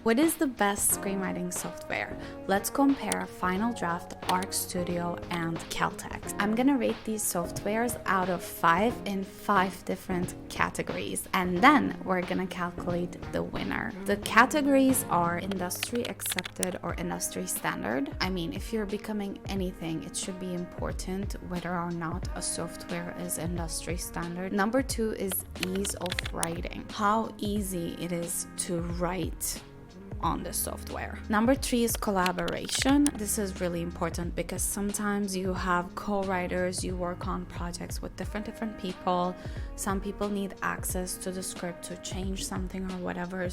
What is the best screenwriting software? Let's compare Final Draft, Arc Studio, and Celtx. I'm gonna rate these softwares out of 5 in 5 different categories, and then we're gonna calculate the winner. The categories are industry accepted or industry standard. I mean, if you're becoming anything, it should be important whether or not a software is industry standard. Number 2 is ease of writing. How easy it is to write on the software. Number 3 is collaboration. This is really important because sometimes you have co-writers, you work on projects with different people. Some people need access to the script to change something or whatever,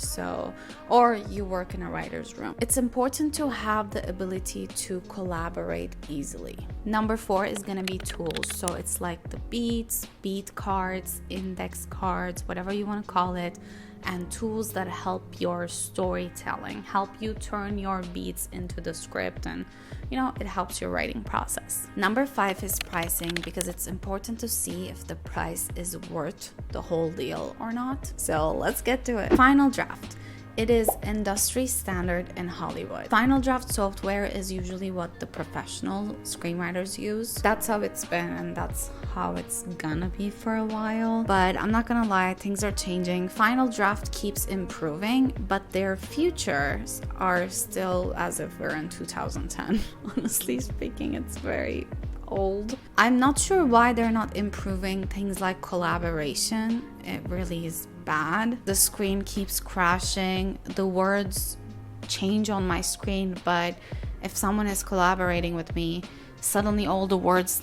or you work in a writer's room. It's important to have the ability to collaborate easily. Number 4 is going to be tools. So it's like the beats, beat cards, index cards, whatever you want to call it, and tools that help your storytelling, help you turn your beats into the script, and it helps your writing process. Number 5 is pricing, because it's important to see if the price is worth the whole deal or not. So let's get to it. Final Draft. It is industry standard in Hollywood. Final Draft software is usually what the professional screenwriters use. That's how it's been, and that's how it's gonna be for a while. But I'm not gonna lie, things are changing. Final Draft keeps improving, but their futures are still as if we're in 2010. Honestly speaking, it's very old. I'm not sure why they're not improving things like collaboration. It really is bad. The screen keeps crashing. The words change on my screen, but if someone is collaborating with me, suddenly all the words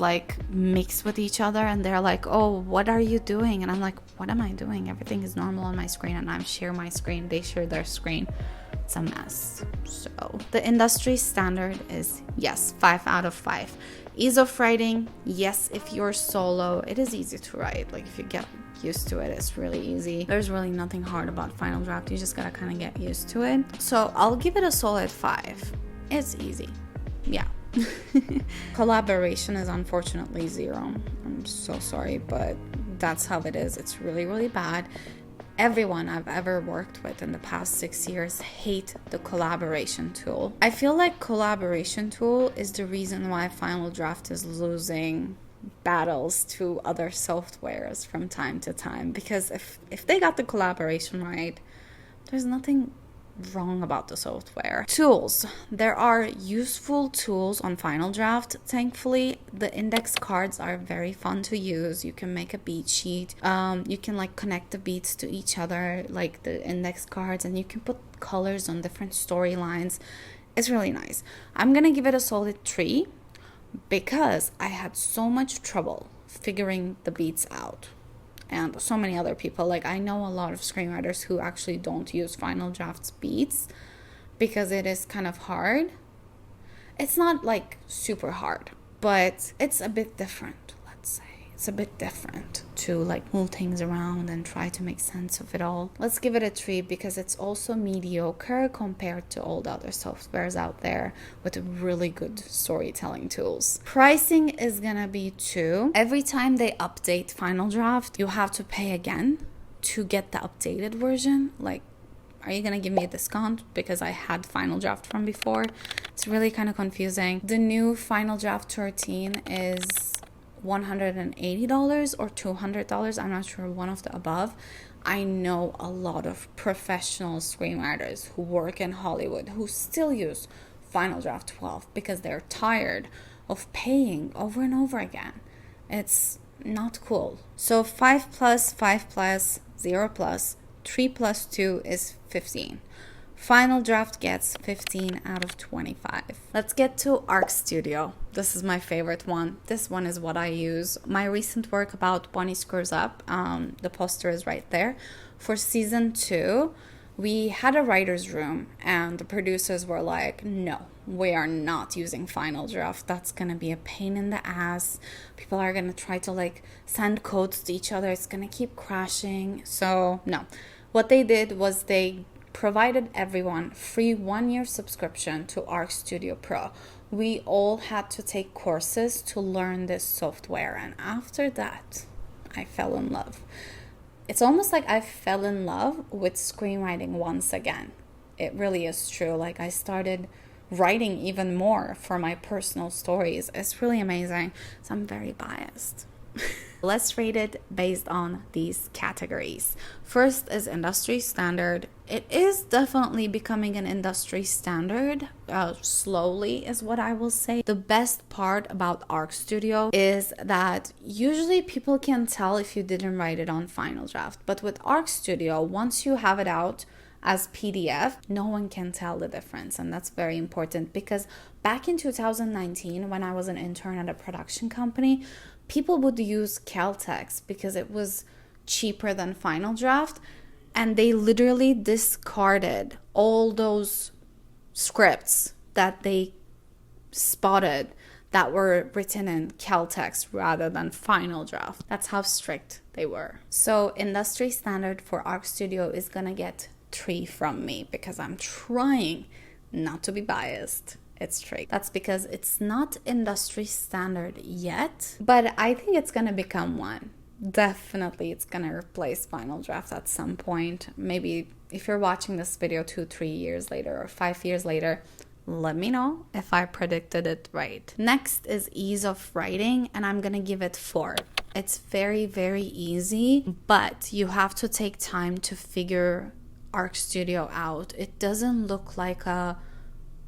mix with each other, and they're like, oh, what are you doing? And I'm like, what am I doing? Everything is normal on my screen, and I share my screen, they share their screen. It's a mess. So the industry standard is yes, 5 out of 5. Ease of writing, yes, if you're solo, it is easy to write. If you get used to it, it's really easy. There's really nothing hard about Final Draft. You just gotta kind of get used to it. So I'll give it a solid 5. It's easy. Yeah. Collaboration is unfortunately 0. I'm so sorry, but that's how it is. It's really, really bad. Everyone I've ever worked with in the past 6 years hate the collaboration tool. I feel like collaboration tool is the reason why Final Draft is losing battles to other softwares from time to time, because if they got the collaboration right, there's nothing wrong about the software. Tools. There are useful tools on Final Draft. Thankfully, the index cards are very fun to use. You can make a beat sheet. You can connect the beats to each other, like the index cards, and you can put colors on different storylines. It's really nice. I'm gonna give it a solid 3 because I had so much trouble figuring the beats out. And so many other people, I know a lot of screenwriters who actually don't use Final Draft's beats because it is kind of hard. It's not super hard, but it's a bit different, let's say. It's a bit different to move things around and try to make sense of it all. Let's give it a 3 because it's also mediocre compared to all the other softwares out there with really good storytelling tools. Pricing is gonna be 2. Every time they update Final Draft, you have to pay again to get the updated version. Are you gonna give me a discount because I had Final Draft from before? It's really kind of confusing. The new Final Draft 13 is $180 or $200. I'm not sure, one of the above. I know a lot of professional screenwriters who work in Hollywood who still use Final Draft 12 because they're tired of paying over and over again. It's not cool. So 5 plus, 5 plus, 0 plus, 3 plus 2 is 15. Final Draft gets 15 out of 25. Let's get to Arc Studio. This is my favorite one. This one is what I use. My recent work about Bonnie Screws Up, the poster is right there. For season 2, we had a writer's room and the producers were like, no, we are not using Final Draft. That's going to be a pain in the ass. People are going to try to send codes to each other. It's going to keep crashing. So no. What they did was they provided everyone free 1-year subscription to Arc Studio Pro. We all had to take courses to learn this software, and after that, I fell in love. It's almost like I fell in love with screenwriting once again. it really is true. Like, I started writing even more for my personal stories. It's really amazing. So I'm very biased. Let's rate it based on these categories. First is industry standard. It is definitely becoming an industry standard, slowly is what I will say. The best part about Arc Studio is that usually people can tell if you didn't write it on Final Draft, but with Arc Studio, once you have it out as PDF, no one can tell the difference, and that's very important, because back in 2019, when I was an intern at a production company, people would use Celtx because it was cheaper than Final Draft, and they literally discarded all those scripts that they spotted that were written in Celtx rather than Final Draft. That's how strict they were. So industry standard for Arc Studio is gonna get 3 from me because I'm trying not to be biased. It's 3. That's because it's not industry standard yet, but I think it's gonna become one. Definitely it's gonna replace Final Draft at some point. Maybe if you're watching this video 2-3 years later or 5 years later, let me know if I predicted it right. Next is ease of writing, and I'm gonna give it 4. It's very, very easy, but you have to take time to figure Arc Studio out. It doesn't look like a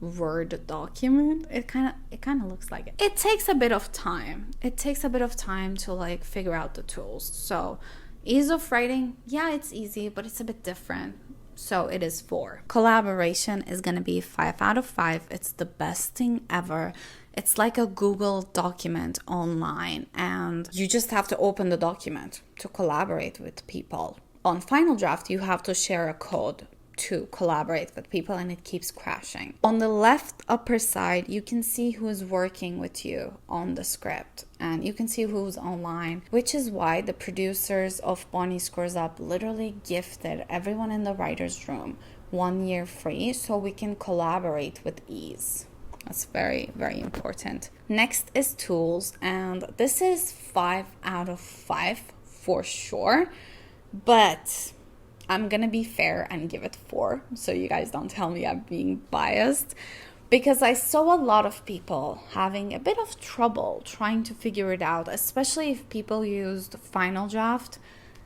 Word document. It kind of looks like it. It takes a bit of time. It takes a bit of time to like figure out the tools. So ease of writing, yeah, it's easy, but it's a bit different. So it is 4. Collaboration is gonna be 5 out of 5. It's the best thing ever. It's like a Google document online, and you just have to open the document to collaborate with people. On Final Draft, you have to share a code to collaborate with people, and it keeps crashing. On the left upper side, you can see who's working with you on the script, and you can see who's online, which is why the producers of Bonnie Scores Up literally gifted everyone in the writer's room 1 year free so we can collaborate with ease. That's very, very important. Next is tools, and this is 5 out of 5 for sure, but I'm gonna be fair and give it 4, so you guys don't tell me I'm being biased, because I saw a lot of people having a bit of trouble trying to figure it out, especially if people used Final Draft.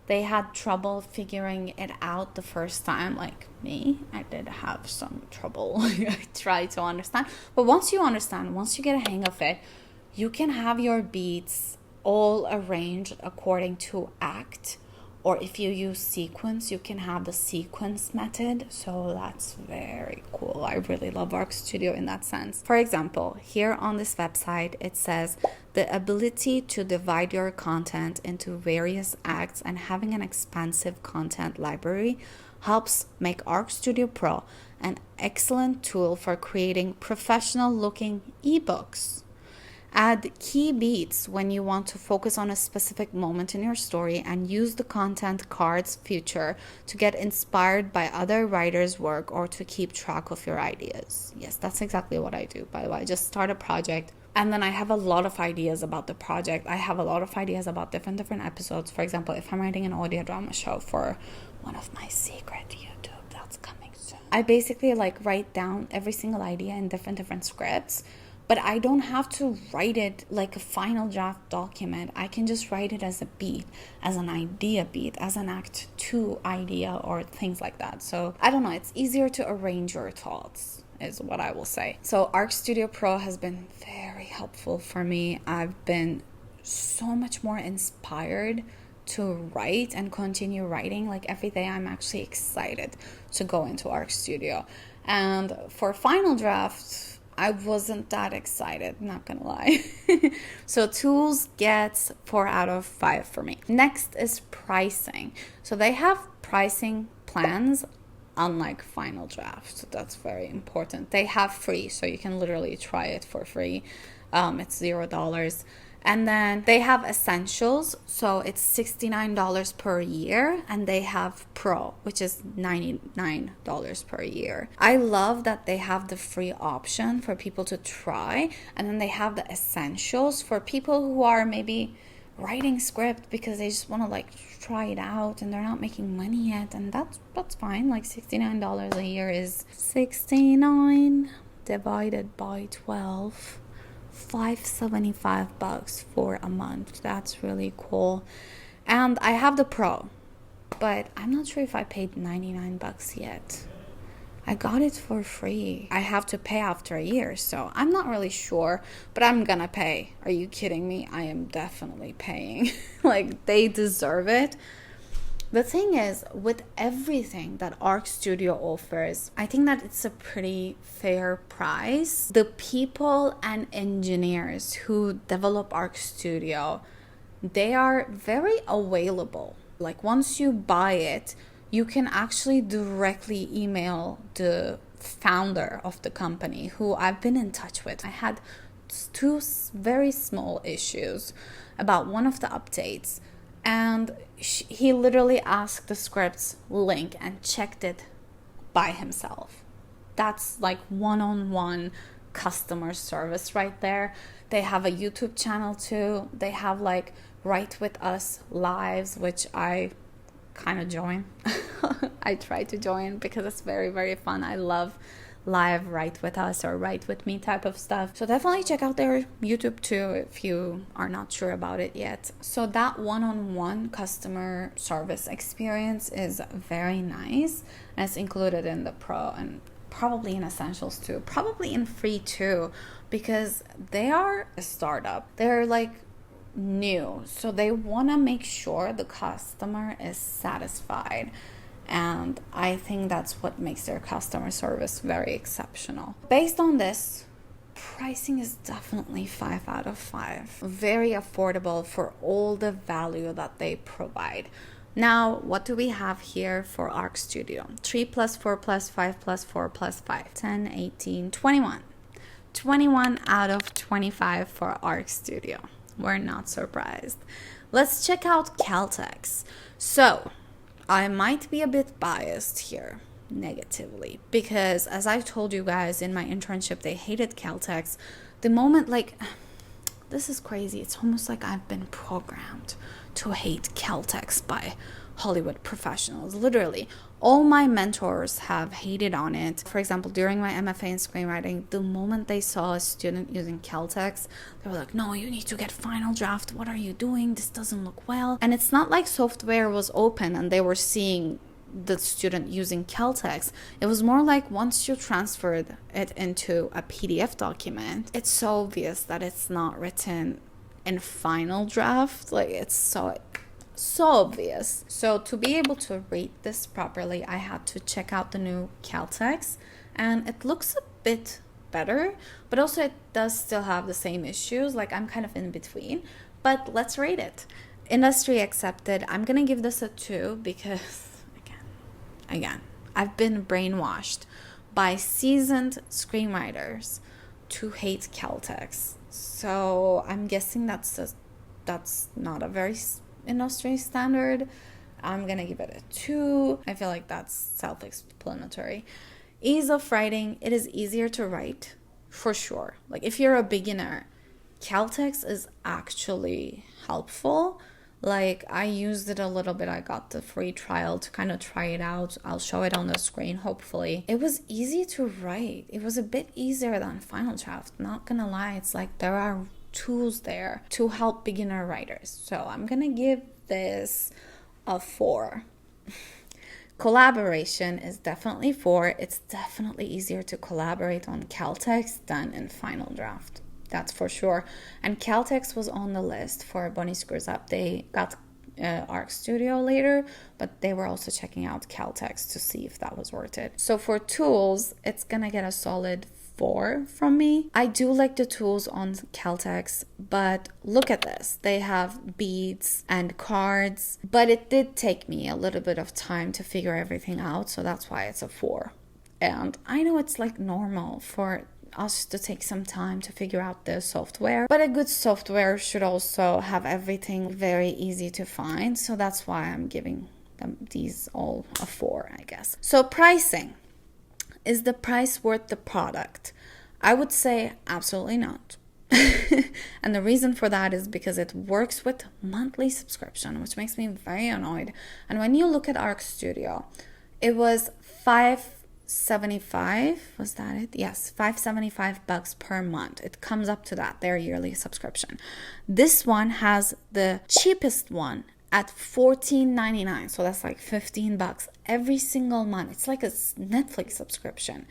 They had trouble figuring it out the first time, like me. I did have some trouble. I tried to understand, but once you understand, once you get a hang of it, you can have your beats all arranged according to act. Or if you use sequence, you can have the sequence method. So that's very cool. I really love Arc Studio in that sense. For example, here on this website, it says the ability to divide your content into various acts and having an expansive content library helps make Arc Studio Pro an excellent tool for creating professional looking ebooks. Add key beats when you want to focus on a specific moment in your story, and use the content cards feature to get inspired by other writers' work or to keep track of your ideas. Yes, that's exactly what I do, by the way. I just start a project, and then I have a lot of ideas about the project. I have a lot of ideas about different episodes. For example, if I'm writing an audio drama show for one of my secret YouTube that's coming soon, I basically like write down every single idea in different scripts. But I don't have to write it like a Final Draft document. I can just write it as a beat, as an idea beat, as an act 2 idea, or things like that. So I don't know, it's easier to arrange your thoughts is what I will say. So Arc Studio Pro has been very helpful for me. I've been so much more inspired to write and continue writing. Like every day I'm actually excited to go into Arc Studio. And for Final Draft, I wasn't that excited, not gonna lie. So tools gets 4 out of 5 for me. Next is pricing. So they have pricing plans unlike Final Draft. So that's very important. They have free, so you can literally try it for free. It's $0. And then they have essentials, so it's $69 per year, and they have pro, which is $99 per year. I love that they have the free option for people to try, and then they have the essentials for people who are maybe writing script because they just want to like try it out and they're not making money yet, and that's fine. Like $69 a year is 69 divided by 12, $575 for a month. That's really cool. And I have the pro, but I'm not sure if I paid $99 yet. I got it for free. I have to pay after a year, so I'm not really sure, but I'm gonna pay. Are you kidding me? I am definitely paying. Like, they deserve it. The thing is, with everything that Arc Studio offers, I think that it's a pretty fair price. The people and engineers who develop Arc Studio, they are very available. Like, once you buy it, you can actually directly email the founder of the company, who I've been in touch with. I had two very small issues about one of the updates, and he literally asked the script's link and checked it by himself. That's like one-on-one customer service right there. They have a YouTube channel too. They have like Write With Us lives, which I kind of join. I try to join because it's very, very fun. I love live Write With Us or Write With Me type of stuff. So definitely check out their YouTube too if you are not sure about it yet. So that one-on-one customer service experience is very nice, and it's included in the Pro and probably in Essentials too, probably in Free too, because they are a startup. They're like new, so they want to make sure the customer is satisfied, and I think that's what makes their customer service very exceptional. Based on this, pricing is definitely 5 out of 5. Very affordable for all the value that they provide. Now, what do we have here for Arc Studio? 3 plus 4 plus 5 plus 4 plus 5, 10, 18, 21. 21 out of 25 for Arc Studio. We're not surprised. Let's check out Celtx. So, I might be a bit biased here negatively because, as I told you guys in my internship, they hated Celtx. The moment, like, this is crazy. It's almost like I've been programmed to hate Celtx by Hollywood professionals. Literally, all my mentors have hated on it. For example, during my MFA in screenwriting, the moment they saw a student using Celtx, they were like, no, you need to get Final Draft. What are you doing? This doesn't look well. And it's not like software was open and they were seeing the student using Celtx. It was more like once you transferred it into a PDF document, it's so obvious that it's not written in Final Draft. Like, it's so obvious. So to be able to read this properly, I had to check out the new Celtx, and it looks a bit better, but also it does still have the same issues. Like, I'm kind of in between, but let's rate it. Industry accepted. I'm gonna give this a 2 because again, I've been brainwashed by seasoned screenwriters to hate Celtx. So I'm guessing that's not a very industry standard. I'm gonna give it a 2. I feel like that's self-explanatory. Ease of writing. It is easier to write for sure. Like, if you're a beginner, Celtx is actually helpful. Like, I used it a little bit. I got the free trial to kind of try it out. I'll show it on the screen, hopefully. It was easy to write. It was a bit easier than Final Draft. Not gonna lie. It's like there are tools there to help beginner writers. So I'm gonna give this a 4. Collaboration is definitely 4. It's definitely easier to collaborate on Celtx than in Final Draft. That's for sure. And Celtx was on the list for Bunny Screws Up. They got Arc Studio later, but they were also checking out Celtx to see if that was worth it. So for tools, it's gonna get a solid 4 from me. I do like the tools on Celtx, but look at this. They have beads and cards, but it did take me a little bit of time to figure everything out, so that's why it's a 4. And I know it's like normal for us to take some time to figure out the software, but a good software should also have everything very easy to find, so that's why I'm giving them these all a 4, I guess. So pricing. Is the price worth the product? I would say absolutely not. And the reason for that is because it works with monthly subscription, which makes me very annoyed. And when you look at Arc Studio, it was $575. Was that it? Yes, $575 per month. It comes up to that, their yearly subscription. This one has the cheapest one at $14.99. So that's like $15 every single month. It's like a Netflix subscription.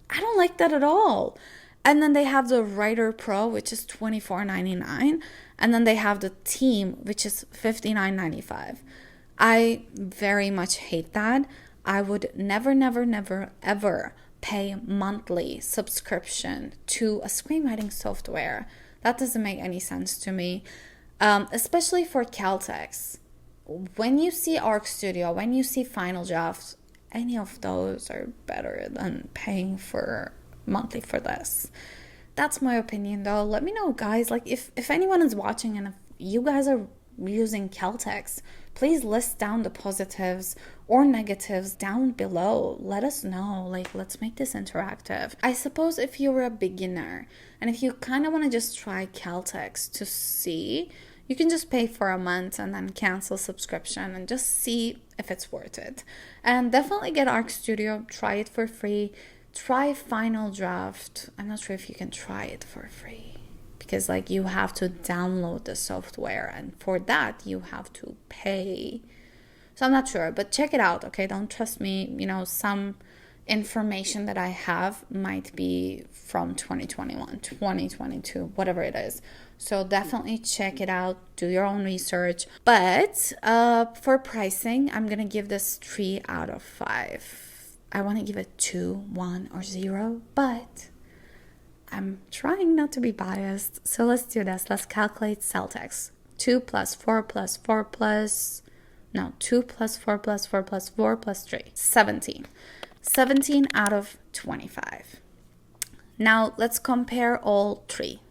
I don't like that at all. And then they have the Writer Pro, which is $24.99. And then they have the Team, which is $59.95. I very much hate that. I would never, ever pay monthly subscription to a screenwriting software. That doesn't make any sense to me, especially for Celtx. When you see Arc Studio, when you see Final Draft, any of those are better than paying for monthly for this. That's my opinion though. Let me know, guys, like if anyone is watching and if you guys are using Celtx, please list down the positives or negatives down below. Let us know. Like, let's make this interactive. I suppose if you're a beginner and if you kind of want to just try Celtx to see, you can just pay for a month and then cancel subscription and just see if it's worth it. And definitely get Arc Studio, try it for free. Try Final Draft. I'm not sure if you can try it for free because like you have to download the software and for that you have to pay. So I'm not sure, but check it out, okay? Don't trust me. You know, some information that I have might be from 2021, 2022, whatever it is. So definitely check it out, do your own research. But for pricing, I'm going to give this 3 out of 5. I want to give it 2, 1, or 0, but I'm trying not to be biased. So let's do this. Let's calculate Celtx. 2 plus 4 plus 4 plus... No, 2 plus 4 plus 4 plus 4 plus 3. 17. 17 out of 25. Now let's compare all 3.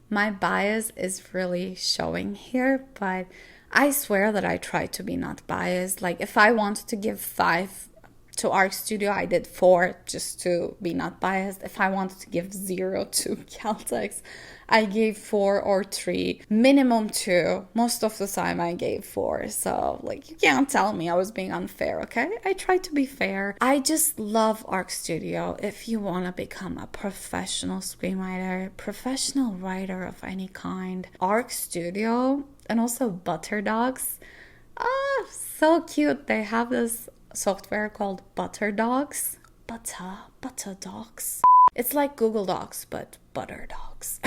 My bias is really showing here, but I swear that I try to be not biased. Like if I wanted to give 5 to Arc Studio, I did 4 just to be not biased. If I wanted to give 0 to Celtx, I gave 4 or 3, minimum 2. Most of the time I gave 4. So like you can't tell me I was being unfair, okay? I tried to be fair. I just love Arc Studio. If you want to become a professional screenwriter, professional writer of any kind, Arc Studio and also Butter Dogs. So cute. They have this software called Butter Dogs. Butter Dogs. It's like Google Docs, but Butter Dogs.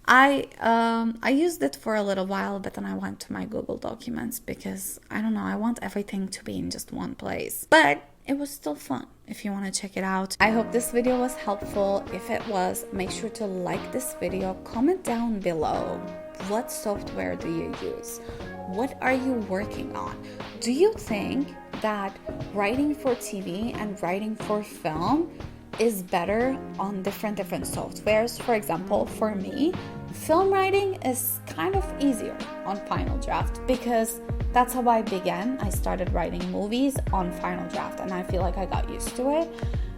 I used it for a little while, but then I went to my Google Documents because, I don't know, I want everything to be in just one place. But it was still fun if you want to check it out. I hope this video was helpful. If it was, make sure to like this video, comment down below. What software do you use? What are you working on? Do you think that writing for TV and writing for film is better on different softwares? For example, for me, film writing is kind of easier on Final Draft because that's how I began. I started writing movies on Final Draft and I feel like I got used to it.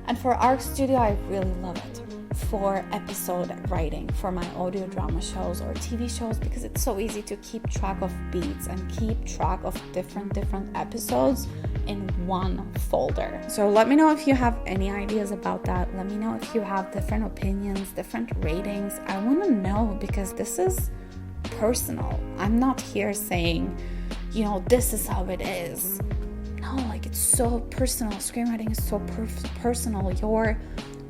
And for Arc Studio, I really love it for episode writing for my audio drama shows or TV shows because it's so easy to keep track of beats and keep track of different episodes in one folder. So let me know if you have any ideas about that. Let me know if you have different opinions, different ratings. I want to know because this is personal. I'm not here saying, you know, this is how it is. No, like it's so personal. Screenwriting is so personal. Your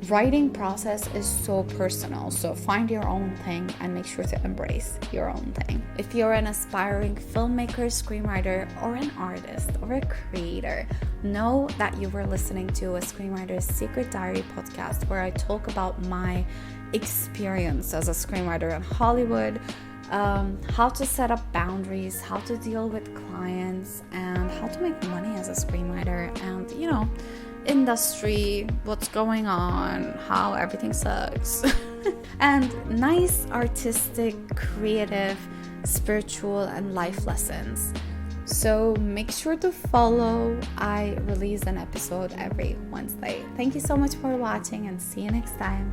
writing process is so personal. So find your own thing and make sure to embrace your own thing. If you're an aspiring filmmaker, screenwriter, or an artist or a creator, know that you were listening to a Screenwriter's Secret Diary podcast where I talk about my experience as a screenwriter in Hollywood, how to set up boundaries, how to deal with clients, and how to make money as a screenwriter, and you know, industry, what's going on, how everything sucks, and nice artistic, creative, spiritual, and life lessons. So make sure to follow. I release an episode every Wednesday. Thank you so much for watching and see you next time.